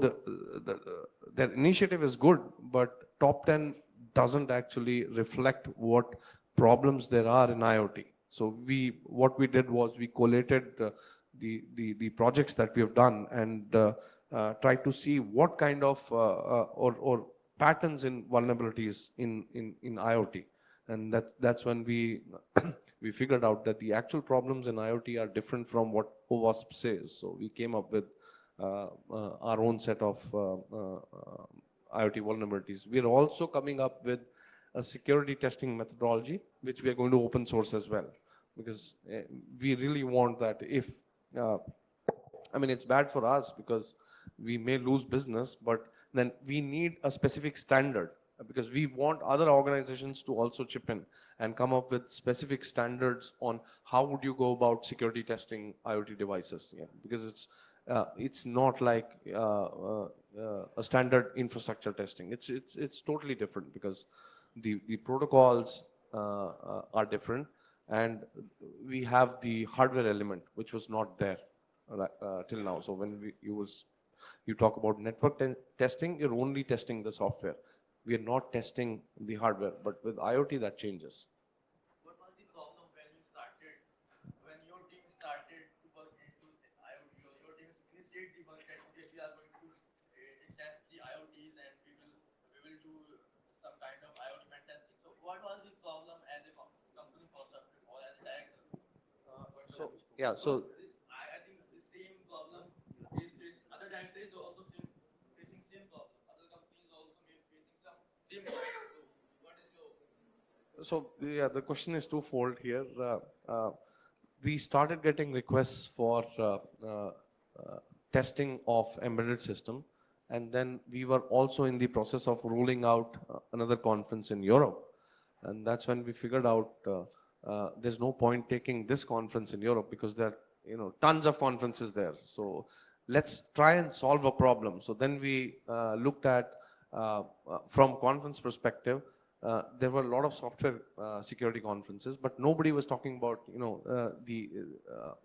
their initiative is good, but top 10 doesn't actually reflect what problems there are in IoT. So what we did was we collated the projects that we have done and tried to see what kind of or patterns in vulnerabilities in IoT. And that's when we we figured out that the actual problems in IoT are different from what OWASP says. So we came up with our own set of IoT vulnerabilities. We are also coming up with a security testing methodology, which we are going to open source as well, because we really want that if, I mean, it's bad for us because we may lose business, but then we need a specific standard, because we want other organizations to also chip in and come up with specific standards on how would you go about security testing IoT devices. Yeah, because it's not like a standard infrastructure testing. It's totally different, because the protocols are different, and we have the hardware element which was not there till now. So when you talk about network testing, you're only testing the software. We are not testing the hardware, but with IoT that changes. What was the problem when you started, when your team started to work into the IoT, or your team initiated the work that okay, we are going to test the IoTs and we will do some kind of IoT pen testing. So what was the problem as a company for software or as a director? I think the same problem is facing other directors are also facing same problem. Other companies also may facing some same problem. So what is your So yeah, the question is twofold here. We started getting requests for testing of embedded system, and then we were also in the process of rolling out another conference in Europe, and that's when we figured out there's no point taking this conference in Europe because there are tons of conferences there. So let's try and solve a problem. So then we looked at from conference perspective. There were a lot of software security conferences, but nobody was talking about,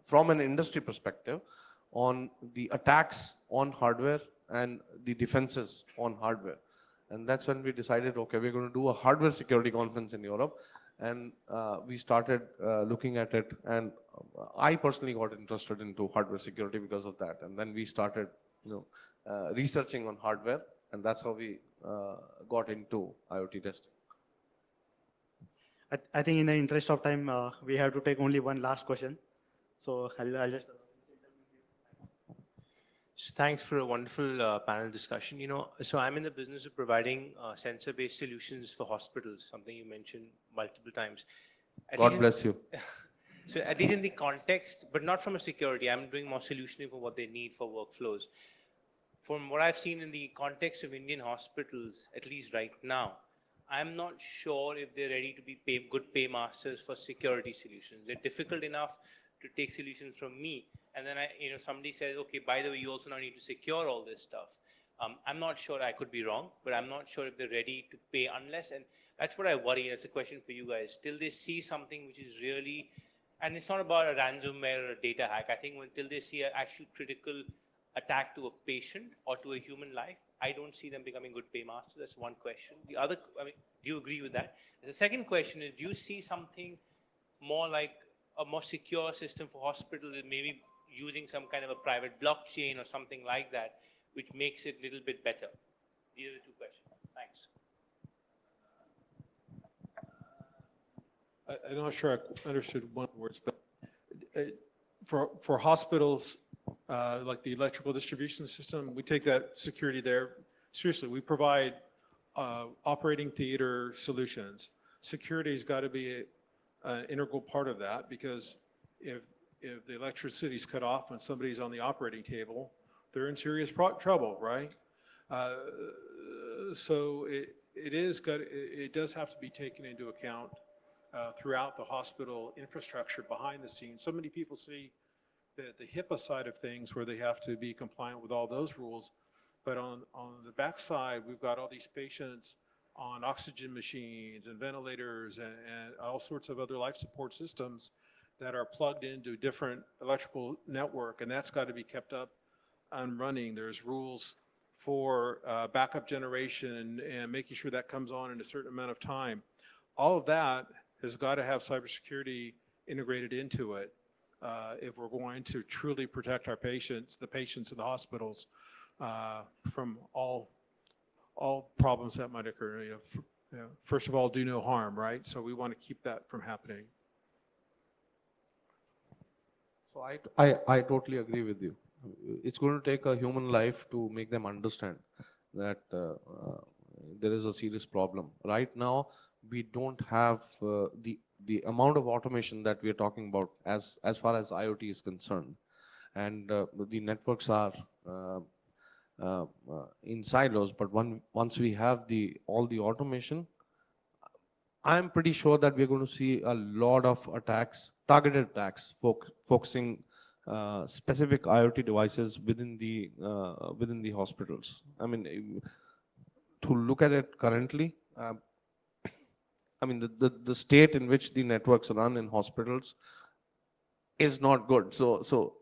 from an industry perspective, on the attacks on hardware and the defenses on hardware. And that's when we decided, okay, we're going to do a hardware security conference in Europe. And we started looking at it. And I personally got interested into hardware security because of that. And then we started, researching on hardware. And that's how we got into IoT testing. I think in the interest of time, we have to take only one last question. So I'll just. So thanks for a wonderful panel discussion. So I'm in the business of providing sensor-based solutions for hospitals, something you mentioned multiple times. God bless you. So at least in the context, but not from a security, I'm doing more solutioning for what they need for workflows. From what I've seen in the context of Indian hospitals, at least right now, I'm not sure if they're ready to be good paymasters for security solutions. They're difficult enough to take solutions from me, and then somebody says, okay, by the way, you also now need to secure all this stuff. I'm not sure, I could be wrong, but I'm not sure if they're ready to pay unless, and that's what I worry. That's a question for you guys. Till they see something which is really, and it's not about a ransomware or a data hack. I think until they see an actual critical attack to a patient or to a human life, I don't see them becoming good paymasters. That's one question. The other, do you agree with that? The second question is, do you see something more like a more secure system for hospitals, maybe using some kind of a private blockchain or something like that, which makes it a little bit better? These are the two questions. Thanks. I'm not sure I understood one of the words, but for hospitals, like the electrical distribution system, we take that security there seriously. We provide operating theater solutions. Security has got to be an integral part of that, because if the electricity is cut off when somebody's on the operating table, they're in serious trouble, right? So it does have to be taken into account throughout the hospital infrastructure behind the scenes. So many people see the HIPAA side of things where they have to be compliant with all those rules. But on the backside, we've got all these patients on oxygen machines and ventilators and all sorts of other life support systems that are plugged into different electrical network, and that's got to be kept up and running. There's rules for backup generation and making sure that comes on in a certain amount of time. All of that has got to have cybersecurity integrated into it if we're going to truly protect our patients, the patients in the hospitals, from all problems that might occur. First of all, do no harm, right? So we want to keep that from happening. So I totally agree with you. It's going to take a human life to make them understand that there is a serious problem. Right now, we don't have the amount of automation that we are talking about as far as IoT is concerned, and the networks are in silos. But once we have all the automation, I'm pretty sure that we're going to see a lot of attacks, targeted attacks, focusing specific IoT devices within the hospitals. I mean, to look at it currently, I mean, the state in which the networks run in hospitals is not good. So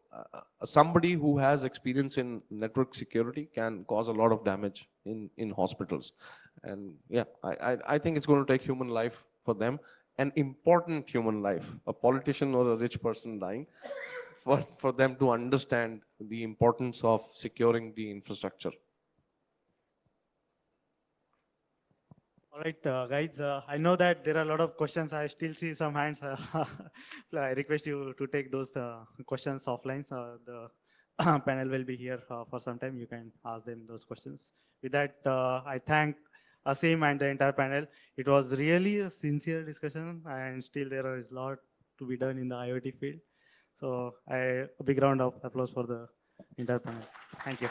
somebody who has experience in network security can cause a lot of damage in hospitals. And yeah, I think it's going to take human life for them, an important human life, a politician or a rich person dying, for them to understand the importance of securing the infrastructure. All right, guys, I know that there are a lot of questions. I still see some hands. I request you to take those questions offline. The panel will be here for some time. You can ask them those questions. With that, I thank Asim and the entire panel. It was really a sincere discussion, and still there is a lot to be done in the IoT field. So a big round of applause for the entire panel. Thank you.